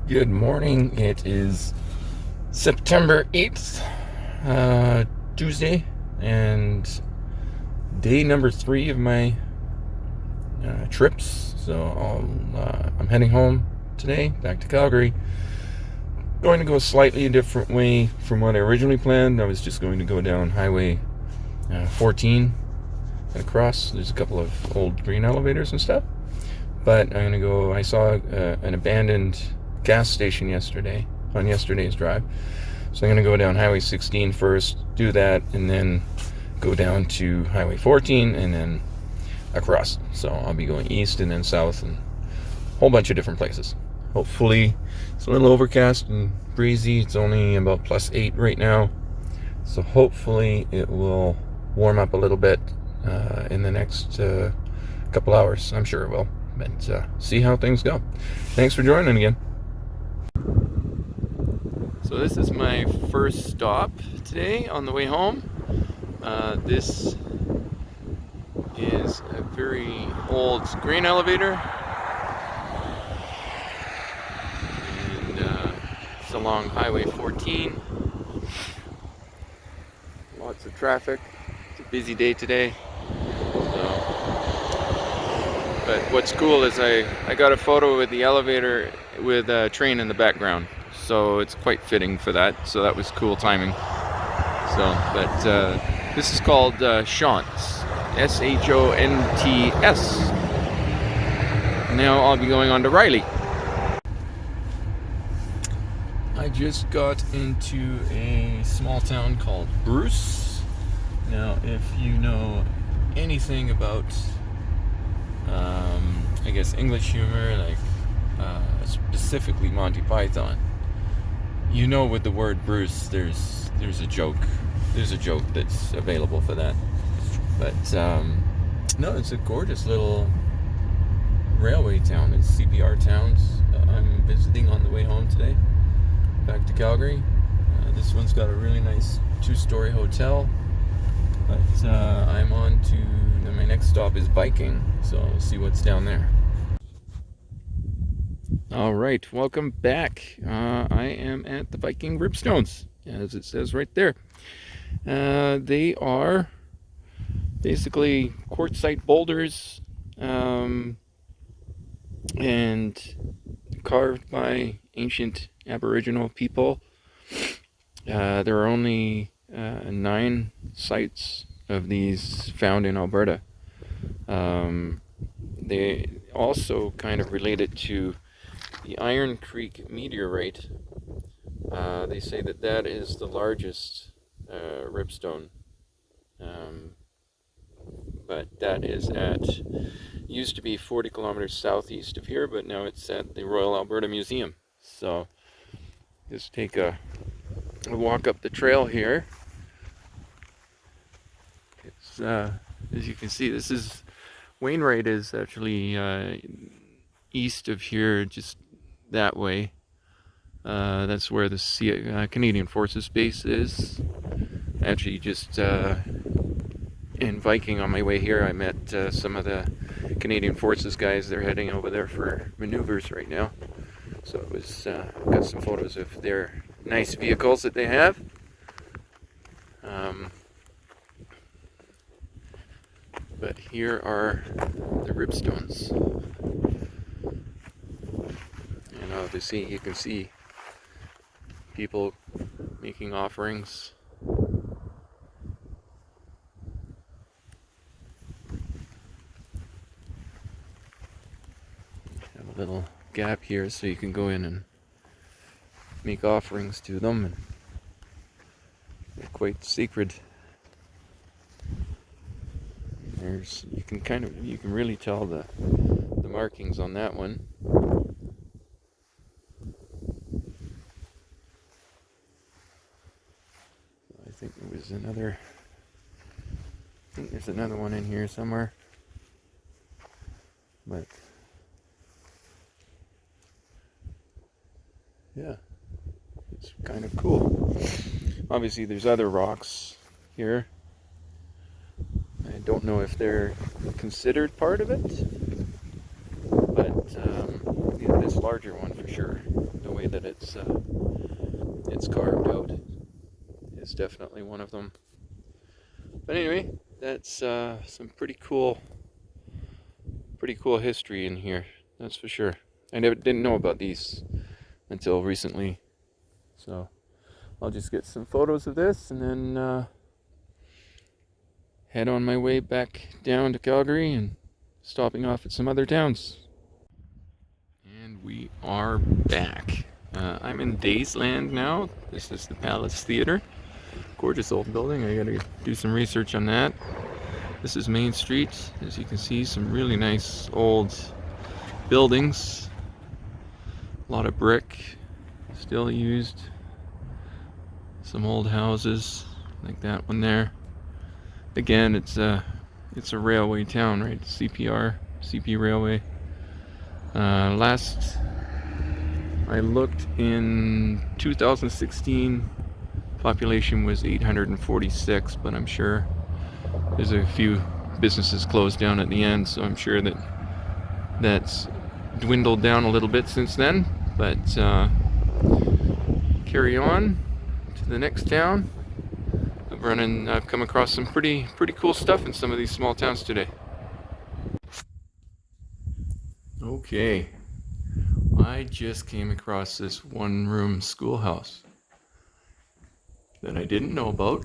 Good morning. It is September 8th, Tuesday, and day number 3 of my trips. So I'm heading home today, back to Calgary. Going to go a slightly different way from what I originally planned. I was just going to go down Highway 14 and across. There's a couple of old grain elevators and stuff. But I'm going to go, I saw an abandoned gas station on yesterday's drive. So I'm going to go down Highway 16 first, do that, and then go down to Highway 14 and then across. So I'll be going east and then south and a whole bunch of different places. Hopefully it's a little overcast and breezy. It's only about +8 right now. So hopefully it will warm up a little bit in the next couple hours. I'm sure it will. But see how things go. Thanks for joining again. So this is my first stop today on the way home. This is a very old grain elevator. And it's along Highway 14. Lots of traffic. It's a busy day today. But what's cool is I got a photo with the elevator with a train in the background. So it's quite fitting for that. So that was cool timing. This is called Shonts. S-H-O-N-T-S. Now I'll be going on to Riley. I just got into a small town called Bruce. Now if you know anything about I guess English humor, like specifically Monty Python, you know, with the word Bruce, there's a joke. There's a joke that's available for that. But no, it's a gorgeous little railway town. It's CPR towns. I'm visiting on the way home today, back to Calgary. This one's got a really nice 2-story hotel. But I'm on to my next stop is Viking, so we'll see what's down there. All right, welcome back. I am at the Viking Rib Stones, as it says right there. They are basically quartzite boulders and carved by ancient Aboriginal people. There are only 9 sites of these found in Alberta. They also kind of related to the Iron Creek meteorite. They say that is the largest ribstone, but that is used to be 40 kilometers southeast of here, but now it's at the Royal Alberta Museum. So just take a walk up the trail here. It's as you can see, this is Wainwright is actually east of here, just that way. That's where the Canadian Forces base is. Actually, just in Viking on my way here, I met some of the Canadian Forces guys. They're heading over there for maneuvers right now. So it was got some photos of their nice vehicles that they have. But here are the ribstones. And obviously you can see people making offerings. Have a little gap here so you can go in and make offerings to them, and they're quite sacred. You can really tell the markings on that one. I think there's another one in here somewhere. But yeah, it's kind of cool. Obviously there's other rocks here. I don't know if they're considered part of it, but yeah, this larger one for sure. The way that it's carved out is definitely one of them. But anyway, that's some pretty cool history in here. That's for sure. I didn't know about these until recently. So I'll just get some photos of this and then head on my way back down to Calgary and stopping off at some other towns. And we are back. I'm in Daysland now. This is the Palace Theater. Gorgeous old building. I gotta do some research on that. This is Main Street. As you can see, some really nice old buildings. A lot of brick still used. Some old houses like that one there. Again, it's a railway town, right? CP Railway. Last I looked in 2016, population was 846, but I'm sure there's a few businesses closed down at the end, so I'm sure that's dwindled down a little bit since then. But carry on to the next town. I've come across some pretty cool stuff in some of these small towns today. Okay, I just came across this one-room schoolhouse that I didn't know about.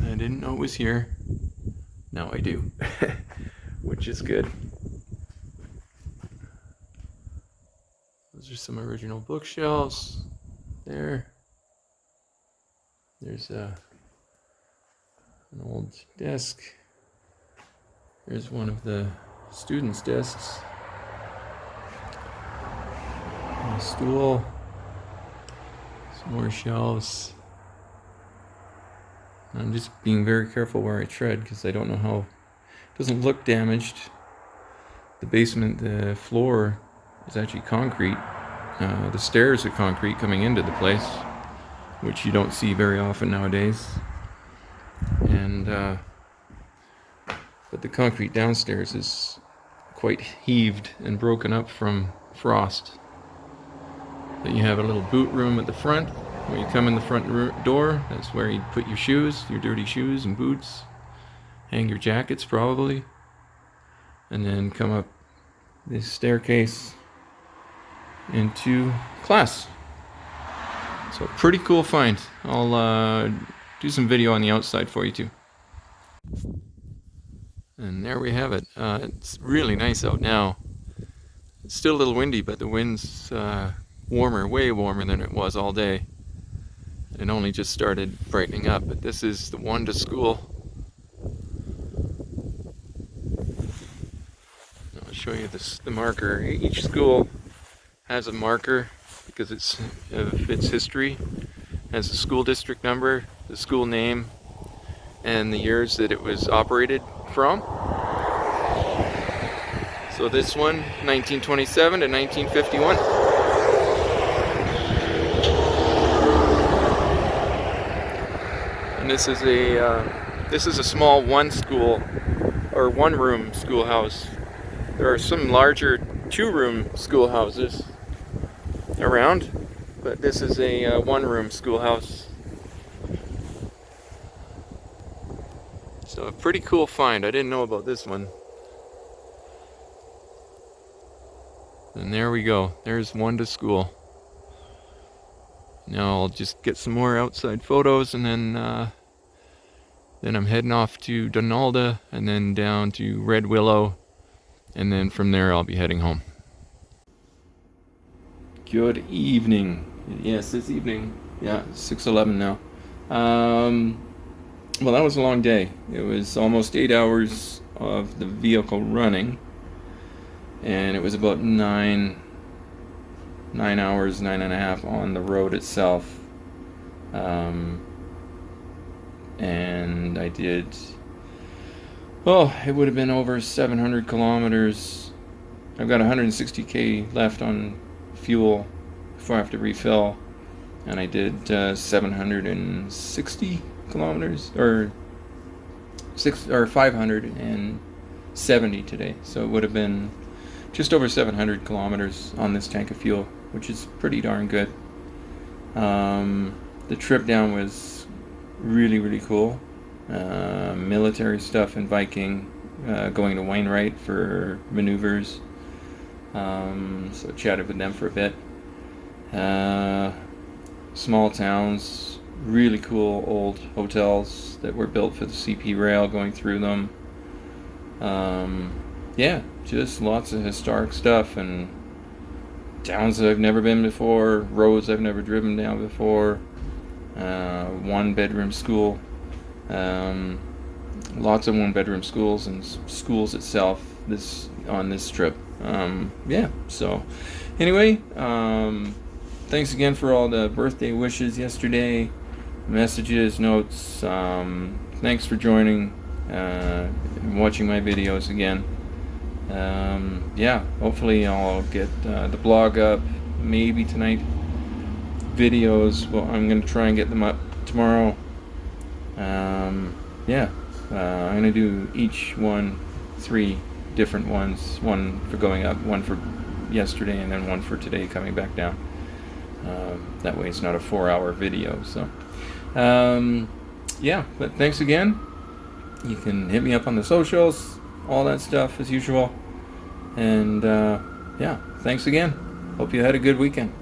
I didn't know it was here. Now I do, which is good. Those are some original bookshelves there. There's an old desk. There's one of the students' desks. A stool. Some more shelves. I'm just being very careful where I tread because I don't know how. It doesn't look damaged. The basement, the floor is actually concrete. The stairs are concrete coming into the place, which you don't see very often nowadays. And but the concrete downstairs is quite heaved and broken up from frost. Then you have a little boot room at the front. When you come in the front door, that's where you put your shoes, your dirty shoes and boots. Hang your jackets probably. And then come up this staircase into class. So pretty cool find. I'll do some video on the outside for you too. And there we have it. It's really nice out now. It's still a little windy, but the wind's warmer, way warmer than it was all day. It only just started brightening up, but this is the one to school. I'll show you the marker. Each school has a marker because it's of its history. It has the school district number, the school name, and the years that it was operated from. So this one, 1927 to 1951. And this is a small one-room schoolhouse. There are some larger two-room schoolhouses around, but this is a one-room schoolhouse. So a pretty cool find. I didn't know about this one. And there we go. There's one to school. Now I'll just get some more outside photos, and then I'm heading off to Donalda, and then down to Red Willow, and then from there I'll be heading home. Good evening. Yes, it's evening. Yeah, 6:11 now. Well, that was a long day. It was almost 8 hours of the vehicle running, and it was about 9 hours, 9.5 on the road itself. And I did, it would have been over 700 kilometers. I've got 160k left on fuel before I have to refill, and I did 760 kilometers, or 570 today. So it would have been just over 700 kilometers on this tank of fuel, which is pretty darn good. The trip down was really, really cool. Military stuff in Viking, going to Wainwright for maneuvers. So chatted with them for a bit. Small towns, really cool old hotels that were built for the CP rail going through them. Yeah, just lots of historic stuff and towns that I've never been before, roads I've never driven down before, 1-bedroom school, lots of 1-bedroom schools and schools itself on this trip. Yeah, so anyway, thanks again for all the birthday wishes yesterday, messages, notes. Thanks for joining and watching my videos again. Yeah, hopefully I'll get the blog up maybe tonight. Videos, well, I'm going to try and get them up tomorrow. Yeah, I'm going to do each one 3 different ones, one for going up, one for yesterday, and then one for today coming back down. That way it's not a 4-hour video. So yeah, but thanks again. You can hit me up on the socials, all that stuff as usual. And yeah, thanks again. Hope you had a good weekend.